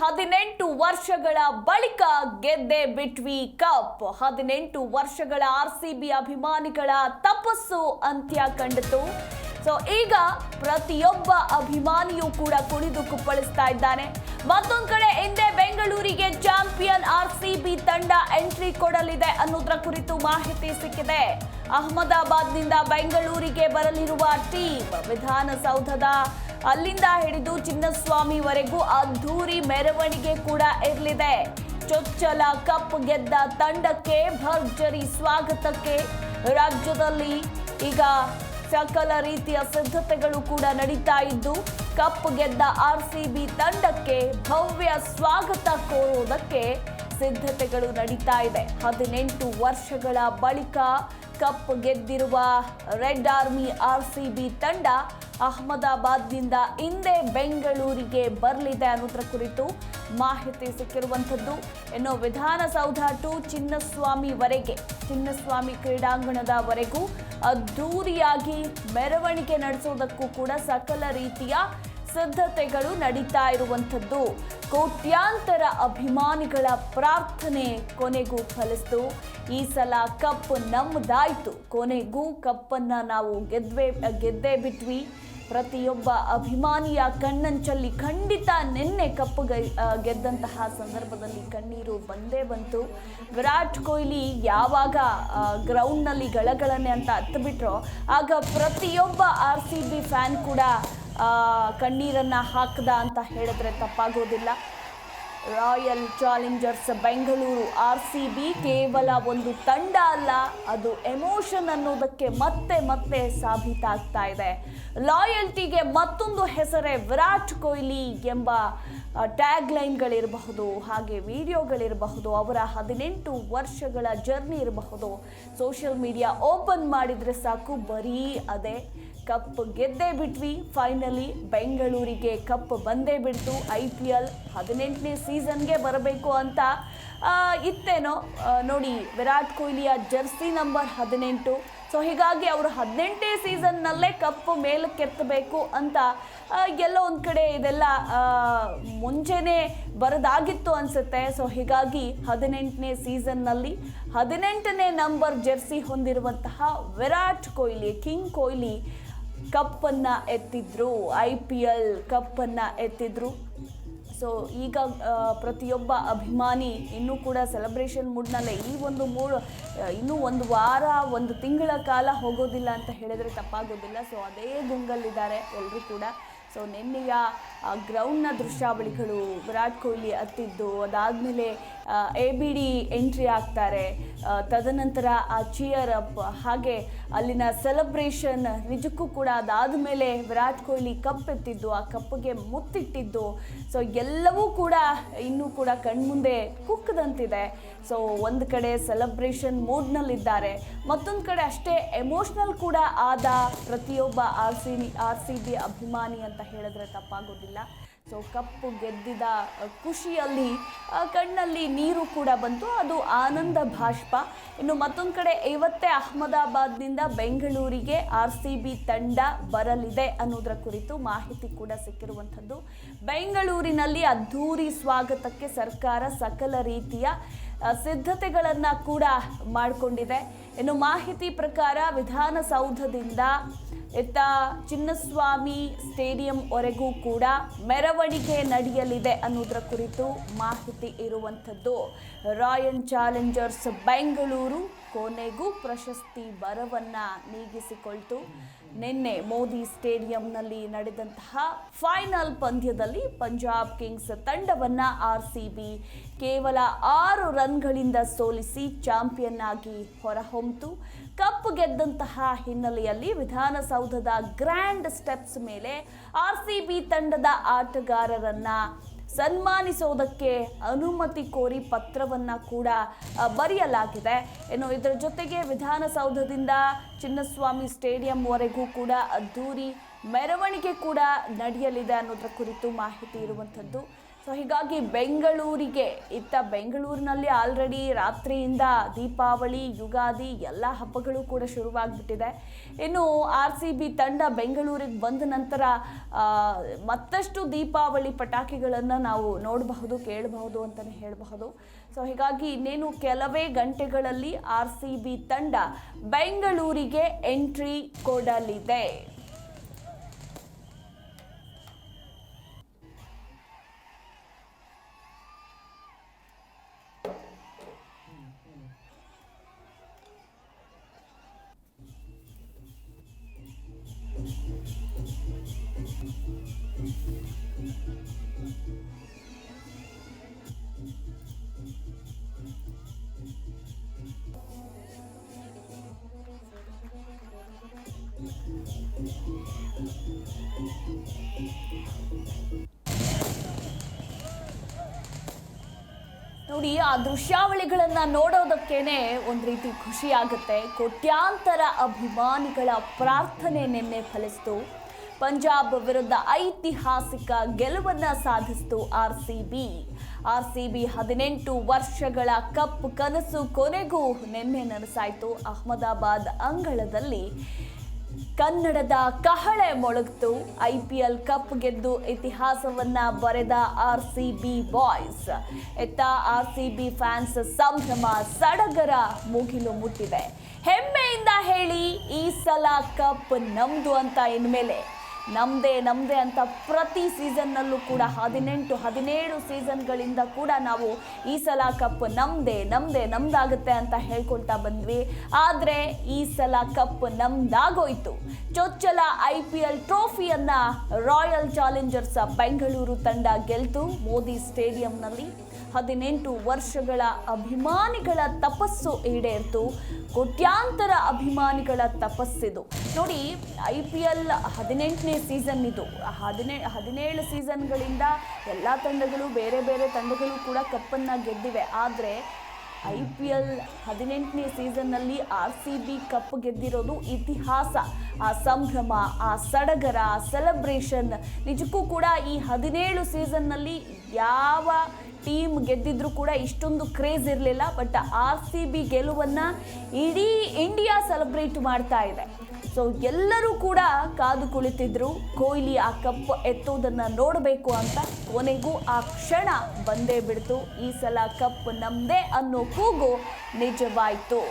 18 ವರ್ಷಗಳ ಬಳಿಕ ಗೆದ್ದೆ ಬಿಟ್ವಿ ಕಪ್. 18 ವರ್ಷಗಳ ಆರ್ಸಿಬಿ ಅಭಿಮಾನಿಗಳ ತಪಸ್ಸು ಅಂತ್ಯ ಕಂಡಿತು. ಸೊ ಈಗ ಪ್ರತಿಯೊಬ್ಬ ಅಭಿಮಾನಿಯೂ ಕೂಡ ಕುಣಿದು ಕುಪ್ಪಳಿಸ್ತಾ ಇದ್ದಾನೆ. ಮತ್ತೊಂದು ಕಡೆ ಇಂದೇ ಬೆಂಗಳೂರಿಗೆ ಚಾಂಪಿಯನ್ ಆರ್ಸಿಬಿ ತಂಡ ಎಂಟ್ರಿ ಕೊಡಲಿದೆ ಅನ್ನೋದರ ಕುರಿತು ಮಾಹಿತಿ ಸಿಕ್ಕಿದೆ. ಅಹಮದಾಬಾದ್ನಿಂದ ಬೆಂಗಳೂರಿಗೆ ಬರಲಿರುವ ಟೀಮ್ ವಿಧಾನಸೌಧದ ಅಲ್ಲಿಂದ ಹಿಡಿದು ಚಿನ್ನಸ್ವಾಮಿವರೆಗೂ ಅದ್ಧೂರಿ ಮೆರವಣಿಗೆ ಕೂಡ ಇರಲಿದೆ. ಚೊಚ್ಚಲ ಕಪ್ ಗೆದ್ದ ತಂಡಕ್ಕೆ ಭರ್ಜರಿ ಸ್ವಾಗತಕ್ಕೆ ರಾಜ್ಯದಲ್ಲಿ ಈಗ ಸಕಲ ರೀತಿಯ ಸಿದ್ಧತೆಗಳು ಕೂಡ ನಡೀತಾ ಇದ್ದು, ಕಪ್ ಗೆದ್ದ ಆರ್ಸಿಬಿ ತಂಡಕ್ಕೆ ಭವ್ಯ ಸ್ವಾಗತ ಕೋರುವುದಕ್ಕೆ ಸಿದ್ಧತೆಗಳು ನಡೀತಾ ಇದೆ. 18 ವರ್ಷಗಳ ಬಳಿಕ ಕಪ್ ಗೆದ್ದಿರುವ ರೆಡ್ ಆರ್ಮಿ ಆರ್ಸಿಬಿ ತಂಡ ಅಹಮದಾಬಾದ್ನಿಂದ ಇಂದೇ ಬೆಂಗಳೂರಿಗೆ ಬರಲಿದೆ ಅನ್ನೋದರ ಕುರಿತು ಮಾಹಿತಿ ಸಿಕ್ಕಿರುವಂಥದ್ದು. ಇನ್ನು ವಿಧಾನಸೌಧ ಟು ಚಿನ್ನಸ್ವಾಮಿ ಕ್ರೀಡಾಂಗಣದವರೆಗೂ ಅದ್ಧೂರಿಯಾಗಿ ಮೆರವಣಿಗೆ ನಡೆಸೋದಕ್ಕೂ ಕೂಡ ಸಕಲ ರೀತಿಯ ಸಿದ್ಧತೆಗಳು ನಡೀತಾ ಇರುವಂಥದ್ದು. ಕೋಟ್ಯಾಂತರ ಅಭಿಮಾನಿಗಳ ಪ್ರಾರ್ಥನೆ ಕೊನೆಗೂ ಫಲಿಸ್ತು. ಈ ಸಲ ಕಪ್ ನಮ್ಮದಾಯಿತು, ಕೊನೆಗೂ ಕಪ್ಪನ್ನು ನಾವು ಗೆದ್ದೇ ಬಿಟ್ವಿ. ಪ್ರತಿಯೊಬ್ಬ ಅಭಿಮಾನಿಯ ಕಣ್ಣಂಚಲ್ಲಿ ಖಂಡಿತ ನಿನ್ನೆ ಕಪ್ ಗೆದ್ದಂತಹ ಸಂದರ್ಭದಲ್ಲಿ ಕಣ್ಣೀರು ಬಂದೇ ಬಂತು. ವಿರಾಟ್ ಕೊಹ್ಲಿ ಯಾವಾಗ ಗ್ರೌಂಡ್ನಲ್ಲಿ ಗಳಗಳನೆ ಅಂತ ಹತ್ತುಬಿಟ್ರೋ ಆಗ ಪ್ರತಿಯೊಬ್ಬ ಆರ್ಸಿಬಿ ಫ್ಯಾನ್ ಕೂಡ ಕಣ್ಣೀರನ್ನು ಹಾಕದ ಅಂತ ಹೇಳಿದ್ರೆ ತಪ್ಪಾಗೋದಿಲ್ಲ. ರಾಯಲ್ ಚಾಲೆಂಜರ್ಸ್ ಬೆಂಗಳೂರು ಆರ್ಸಿಬಿ ಕೇವಲ ಒಂದು ತಂಡ ಅಲ್ಲ, ಅದು ಎಮೋಷನ್ ಅನ್ನೋದಕ್ಕೆ ಮತ್ತೆ ಸಾಬೀತಾಗ್ತಾ ಇದೆ. ಲಾಯಲ್ಟಿಗೆ ಮತ್ತೊಂದು ಹೆಸರೇ ವಿರಾಟ್ ಕೊಹ್ಲಿ ಎಂಬ ಟ್ಯಾಗ್ ಲೈನ್ಗಳಿರಬಹುದು, ಹಾಗೆ ವಿಡಿಯೋಗಳಿರಬಹುದು, ಅವರ 18 ವರ್ಷಗಳ ಜರ್ನಿ ಇರಬಹುದು. ಸೋಷಿಯಲ್ ಮೀಡಿಯಾ ಓಪನ್ ಮಾಡಿದರೆ ಸಾಕು ಬರೀ ಅದೇ. ಕಪ್ ಗೆದ್ದೇ ಬಿಟ್ವಿ, ಫೈನಲಿ ಬೆಂಗಳೂರಿಗೆ ಕಪ್ ಬಂದೇ ಬಿಡ್ತು. IPL 18ನೇ ಸೀಸನ್ಗೆ ಬರಬೇಕು ಅಂತ ಇತ್ತೇನೋ ನೋಡಿ, ವಿರಾಟ್ ಕೊಹ್ಲಿಯ ಜರ್ಸಿ ನಂಬರ್ 18. ಸೊ ಹೀಗಾಗಿ ಅವರು 18ನೇ ಸೀಸನ್ನಲ್ಲೇ ಕಪ್ ಮೇಲಕ್ಕೆತ್ತಬೇಕು ಅಂತ ಎಲ್ಲೋ ಒಂದು ಕಡೆ ಇದೆಲ್ಲ ಮುಂಚೆನೇ ಬರೋದಾಗಿತ್ತು ಅನಿಸುತ್ತೆ. ಸೊ ಹೀಗಾಗಿ 18ನೇ ಸೀಸನ್ನಲ್ಲಿ 18ನೇ ನಂಬರ್ ಜರ್ಸಿ ಹೊಂದಿರುವಂತಹ ವಿರಾಟ್ ಕೊಹ್ಲಿ, ಕಿಂಗ್ ಕೊಹ್ಲಿ ಕಪ್ಪನ್ನು ಎತ್ತಿದ್ರು, IPL ಕಪ್ಪನ್ನು ಎತ್ತಿದ್ರು. ಸೊ ಈಗ ಪ್ರತಿಯೊಬ್ಬ ಅಭಿಮಾನಿ ಇನ್ನೂ ಕೂಡ ಸೆಲೆಬ್ರೇಷನ್ ಮೂಡ್ನಲ್ಲೇ. ಈ ಇನ್ನೂ ಒಂದು ವಾರ, ಒಂದು ತಿಂಗಳ ಕಾಲ ಹೋಗೋದಿಲ್ಲ ಅಂತ ಹೇಳಿದರೆ ತಪ್ಪಾಗೋದಿಲ್ಲ. ಸೊ ಅದೇ ಗುಂಗಲ್ಲಿದ್ದಾರೆ ಎಲ್ಲರೂ ಕೂಡ. ಸೊ ನಿನ್ನೆಯ ಗ್ರೌಂಡ್ನ ದೃಶ್ಯಾವಳಿಗಳು, ವಿರಾಟ್ ಕೊಹ್ಲಿ ಹತ್ತಿದ್ದು, ಅದಾದಮೇಲೆ ABD ಎಂಟ್ರಿ ಆಗ್ತಾರೆ, ತದನಂತರ ಆ ಚಿಯರ್ ಅಪ್, ಹಾಗೆ ಅಲ್ಲಿನ ಸೆಲೆಬ್ರೇಷನ್ ನಿಜಕ್ಕೂ ಕೂಡ ಅದಾದಮೇಲೆ ವಿರಾಟ್ ಕೊಹ್ಲಿ ಕಪ್ ಎತ್ತಿದ್ದು, ಆ ಕಪ್ಪಿಗೆ ಮುತ್ತಿಟ್ಟಿದ್ದು, ಸೊ ಎಲ್ಲವೂ ಕೂಡ ಇನ್ನೂ ಕೂಡ ಕಣ್ಮುಂದೆ ಕುಕ್ಕದಂತಿದೆ. ಸೊ ಒಂದು ಕಡೆ ಸೆಲೆಬ್ರೇಷನ್ ಮೂಡ್ನಲ್ಲಿದ್ದಾರೆ, ಮತ್ತೊಂದು ಕಡೆ ಅಷ್ಟೇ ಎಮೋಷ್ನಲ್ ಕೂಡ ಆದ ಪ್ರತಿಯೊಬ್ಬ ಆರ್ಸಿಬಿ ಅಭಿಮಾನಿ ಅಂತ ಹೇಳಿದ್ರೆ ತಪ್ಪಾಗೋದಿಲ್ಲ. ಸೊ ಕಪ್ಪು ಗೆದ್ದಿದ ಖುಷಿಯಲ್ಲಿ ಕಣ್ಣಲ್ಲಿ ನೀರು ಕೂಡ ಬಂತು, ಅದು ಆನಂದ ಬಾಷ್ಪ. ಇನ್ನು ಮತ್ತೊಂದು ಕಡೆ ಇವತ್ತೇ ಅಹಮದಾಬಾದ್ನಿಂದ ಬೆಂಗಳೂರಿಗೆ ಆರ್ಸಿಬಿ ತಂಡ ಬರಲಿದೆ ಅನ್ನೋದರ ಕುರಿತು ಮಾಹಿತಿ ಕೂಡ ಸಿಕ್ಕಿರುವಂಥದ್ದು. ಬೆಂಗಳೂರಿನಲ್ಲಿ ಅದ್ಧೂರಿ ಸ್ವಾಗತಕ್ಕೆ ಸರ್ಕಾರ ಸಕಲ ರೀತಿಯ ಸಿದ್ಧತೆಗಳನ್ನು ಕೂಡ ಮಾಡಿಕೊಂಡಿದೆ. ಇನ್ನು ಮಾಹಿತಿ ಪ್ರಕಾರ ವಿಧಾನಸೌಧದಿಂದ ಚಿನ್ನಸ್ವಾಮಿ ಸ್ಟೇಡಿಯಂವರೆಗೂ ಕೂಡ ಮೆರವಣಿಗೆ ನಡೆಯಲಿದೆ ಅನ್ನೋದರ ಕುರಿತು ಮಾಹಿತಿ ಇರುವಂಥದ್ದು. ರಾಯಲ್ ಚಾಲೆಂಜರ್ಸ್ ಬೆಂಗಳೂರು ಕೊನೆಗೂ ಪ್ರಶಸ್ತಿ ಬರವನ್ನು ನೀಗಿಸಿಕೊಳ್ತು. ನಿನ್ನೆ ಮೋದಿ ಸ್ಟೇಡಿಯಂನಲ್ಲಿ ನಡೆದಂತಹ ಫೈನಲ್ ಪಂದ್ಯದಲ್ಲಿ ಪಂಜಾಬ್ ಕಿಂಗ್ಸ್ ತಂಡವನ್ನು ಆರ್ಸಿಬಿ ಕೇವಲ 6 ರನ್ಗಳಿಂದ ಸೋಲಿಸಿ ಚಾಂಪಿಯನ್ ಆಗಿ ಹೊರಹೊಮ್ಮಿತು. ಕಪ್ ಗೆದ್ದಂತಹ ಹಿನ್ನೆಲೆಯಲ್ಲಿ ವಿಧಾನಸೌಧದ ಗ್ರ್ಯಾಂಡ್ ಸ್ಟೆಪ್ಸ್ ಮೇಲೆ ಆರ್ಸಿಬಿ ತಂಡದ ಆಟಗಾರರನ್ನ ಸನ್ಮಾನಿಸೋದಕ್ಕೆ ಅನುಮತಿ ಕೋರಿ ಪತ್ರವನ್ನು ಕೂಡ ಬರೆಯಲಾಗಿದೆ. ಇನ್ನು ಇದರ ಜೊತೆಗೆ ವಿಧಾನಸೌಧದಿಂದ ಚಿನ್ನಸ್ವಾಮಿ ಸ್ಟೇಡಿಯಂವರೆಗೂ ಕೂಡ ಅದ್ಧೂರಿ ಮೆರವಣಿಗೆ ಕೂಡ ನಡೆಯಲಿದೆ ಅನ್ನೋದರ ಕುರಿತು ಮಾಹಿತಿ ಇರುವಂಥದ್ದು. ಸೊ ಹೀಗಾಗಿ ಬೆಂಗಳೂರಿನಲ್ಲಿ ಆಲ್ರೆಡಿ ರಾತ್ರಿಯಿಂದ ದೀಪಾವಳಿ, ಯುಗಾದಿ ಎಲ್ಲ ಹಬ್ಬಗಳು ಕೂಡ ಶುರುವಾಗ್ಬಿಟ್ಟಿದೆ. ಇನ್ನು RCB ತಂಡ ಬೆಂಗಳೂರಿಗೆ ಬಂದ ನಂತರ ಮತ್ತಷ್ಟು ದೀಪಾವಳಿ ಪಟಾಕಿಗಳನ್ನು ನಾವು ನೋಡಬಹುದು, ಕೇಳಬಹುದು ಅಂತಲೇ ಹೇಳಬಹುದು. ಸೊ ಹೀಗಾಗಿ ಇನ್ನೇನು ಕೆಲವೇ ಗಂಟೆಗಳಲ್ಲಿ RCB ತಂಡ ಬೆಂಗಳೂರಿಗೆ ಎಂಟ್ರಿ ಕೊಡಲಿದೆ. ನೋಡಿ, ಆ ದೃಶ್ಯಾವಳಿಗಳನ್ನ ನೋಡೋದಕ್ಕೇನೆ ಒಂದು ರೀತಿ ಖುಷಿ ಆಗುತ್ತೆ. ಕೋಟ್ಯಾಂತರ ಅಭಿಮಾನಿಗಳ ಪ್ರಾರ್ಥನೆ ನಿನ್ನೆ ಫಲಿಸಿತು. ಪಂಜಾಬ್ ವಿರುದ್ಧ ಐತಿಹಾಸಿಕ ಗೆಲುವನ್ನ ಸಾಧಿಸಿತು RCB 18 ವರ್ಷಗಳ ಕಪ್ ಕನಸು ಕೊನೆಗೂ ನಿನ್ನೆ ನನಸಾಯಿತು. ಅಹಮದಾಬಾದ್ ಅಂಗಳದಲ್ಲಿ ಕನ್ನಡದ ಕಹಳೆ ಮೊಳಗಿತು. IPL ಕಪ್ ಗೆದ್ದು ಇತಿಹಾಸವನ್ನ ಬರೆದ RCB ಬಾಯ್ಸ್. RCB ಫ್ಯಾನ್ಸ್ ಸಂಭ್ರಮ ಸಡಗರ ಮುಗಿಲು ಮುಟ್ಟಿದೆ. ಹೆಮ್ಮೆಯಿಂದ ಹೇಳಿ, ಈ ಸಲ ಕಪ್ ನಮ್ದು ಅಂತ. ಇನ್ಮೇಲೆ ನಮ್ದೇ ಅಂತ ಪ್ರತಿ ಸೀಸನ್ನಲ್ಲೂ ಕೂಡ 17 ಸೀಸನ್ಗಳಿಂದ ಕೂಡ ನಾವು ಈ ಸಲ ಕಪ್ ನಮ್ದಾಗುತ್ತೆ ಅಂತ ಹೇಳ್ಕೊಳ್ತಾ ಬಂದ್ವಿ. ಆದರೆ ಈ ಸಲ ಕಪ್ ನಮ್ದಾಗೋಯ್ತು. ಚೊಚ್ಚಲ IPL ಟ್ರೋಫಿಯನ್ನ ರಾಯಲ್ ಚಾಲೆಂಜರ್ಸ್ ಬೆಂಗಳೂರು ತಂಡ ಗೆಲ್ತು. ಮೋದಿ ಸ್ಟೇಡಿಯಂನಲ್ಲಿ 18 ವರ್ಷಗಳ ಅಭಿಮಾನಿಗಳ ತಪಸ್ಸು ಈಡೇರ್ತು. ಕೋಟ್ಯಾಂತರ ಅಭಿಮಾನಿಗಳ ತಪಸ್ಸಿದು. ನೋಡಿ, IPL 18ನೇ ಸೀಸನ್ ಇದು. 17 ಸೀಸನ್ಗಳಿಂದ ಎಲ್ಲ ತಂಡಗಳು, ಬೇರೆ ಬೇರೆ ತಂಡಗಳು ಕೂಡ ಕಪ್ಪನ್ನು ಗೆದ್ದಿವೆ. ಆದರೆ IPL 18ನೇ ಸೀಸನ್ನಲ್ಲಿ RCB ಕಪ್ ಗೆದ್ದಿರೋದು ಇತಿಹಾಸ. ಆ ಸಂಭ್ರಮ, ಆ ಸಡಗರ, ಆ ಸೆಲೆಬ್ರೇಷನ್ ನಿಜಕ್ಕೂ ಕೂಡ ಈ 17 ಸೀಸನ್ನಲ್ಲಿ ಯಾವ ಟೀಮ್ ಗೆದ್ದಿದ್ರು ಕೂಡ ಇಷ್ಟೊಂದು ಕ್ರೇಜ್ ಇರಲಿಲ್ಲ. ಬಟ್ RCB ಗೆಲುವನ್ನು ಇಡೀ ಇಂಡಿಯಾ ಸೆಲೆಬ್ರೇಟ್ ಮಾಡ್ತಾ ಇದೆ. ಸೊ ಎಲ್ಲರೂ ಕೂಡ ಕಾದು ಕುಳಿತಿದ್ರು ಕೊಹ್ಲಿ ಆ ಕಪ್ ಎತ್ತೋದನ್ನು ನೋಡಬೇಕು ಅಂತ. ಕೊನೆಗೂ ಆ ಕ್ಷಣ ಬಂದೇ ಬಿಡ್ತು. ಈ ಸಲ ಕಪ್ ನಮ್ದೇ ಅನ್ನೋ ಕೂಗು ನಿಜವಾಯಿತು.